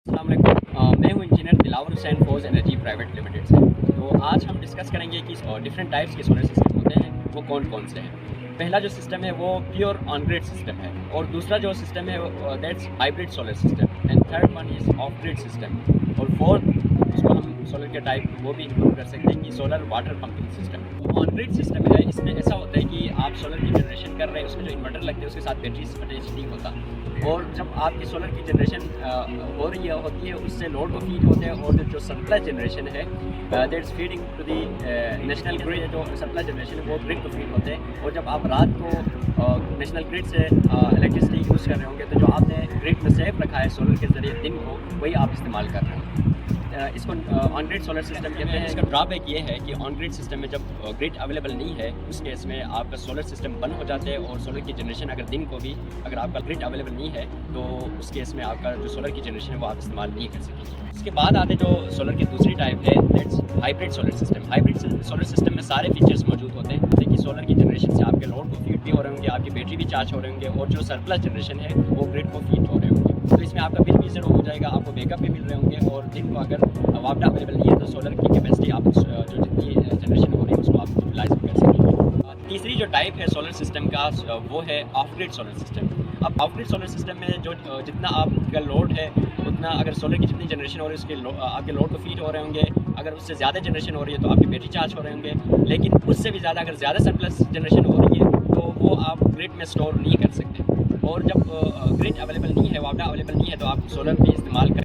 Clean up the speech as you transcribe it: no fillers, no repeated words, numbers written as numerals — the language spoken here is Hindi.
अस्सलाम वालेकुम। मैं हूं इंजीनियर दिलावर हुसैन फौज एनर्जी प्राइवेट लिमिटेड से। तो आज हम डिस्कस करेंगे कि डिफरेंट टाइप्स के सोलर सिस्टम होते हैं वो कौन कौन से हैं। पहला जो सिस्टम है वो प्योर ऑन ग्रिड सिस्टम है और दूसरा जो सिस्टम है that's hybrid solar system and third one is of grid system और फोर्थ उसको हम सोलर के टाइप वो भी इंक्लूड कर सकते हैं कि solar water pumping system. On grid system है, इसमें ऐसा होता है कि आप सोलर की जनरेशन कर रहे हैं, उसमें जो इन्वर्टर लगते हैं उसके साथ बैटरी अटैच नहीं होता और जब आपकी सोलर की जनरेशन हो रही होती है उससे लोड को फीड होते हैं और जो सरप्लस जनरेशन है that's feeding to the national grid. जो सरप्लस जनरेशन है वो ग्रिड को फीड होते हैं और जब आप रात को नेशनल ग्रिड से इलेक्ट्रिसिटी यूज़ कर रहे होंगे तो जो आपने ग्रिड में सेव रखा है सोलर के ज़रिए दिन को वही आप इस्तेमाल कर रहे हैं। इसको ऑन ग्रिड सोलर सिस्टम कहते हैं। इसका ड्रॉबैक ये है कि ऑन ग्रिड सिस्टम में जब ग्रिड अवेलेबल नहीं है उस केस में आपका सोलर सिस्टम बंद हो जाता है और सोलर की जनरेशन अगर दिन को भी अगर आपका ग्रिड अवेलेबल नहीं है तो उस केस में आपका जो सोलर की जनरेशन है वो आप इस्तेमाल नहीं कर सकेंगे। इसके बाद आते जो सोलर की दूसरी टाइप है that's hybrid solar system. Hybrid solar system में सारे फीचर्स मौजूद होते हैं जैसे कि सोलर की जनरेशन से आपके लोड को फीड भी हो रहे होंगे, आपकी बैटरी भी चार्ज हो रहे होंगे और जो सरप्लस जनरेशन है वो ग्रिड को फीड हो रहे होंगे। तो इसमें आपका बिल भी ज़ीरो हो जाएगा, आपको बैकअप भी मिल रहे होंगे और दिन को अगर वापडा अवेलेबल नहीं है तो सोलर की कैपेसिटी आप जो जितनी जनरेशन हो रही है उसको आप यूटिलाइज कर सकेंगे। तीसरी जो टाइप है सोलर सिस्टम का वो है ऑफ ग्रिड सोलर सिस्टम। अब ऑफ ग्रिड सोलर सिस्टम में जो जितना आपका लोड है उतना अगर सोलर की जितनी जनरेशन हो रही है उसके आपके लोड को फीड हो रहे होंगे, अगर उससे ज़्यादा जनरेशन हो रही है तो आपकी बैटरी चार्ज हो रहे होंगे, लेकिन उससे भी ज़्यादा अगर ज़्यादा सरप्लस जनरेशन हो रही है तो वो आप ग्रिड में स्टोर नहीं कर सकते और जब ग्रिड अवेलेबल नहीं है, वापडा अवेलेबल नहीं है तो आप सोलर भी इस्तेमाल कर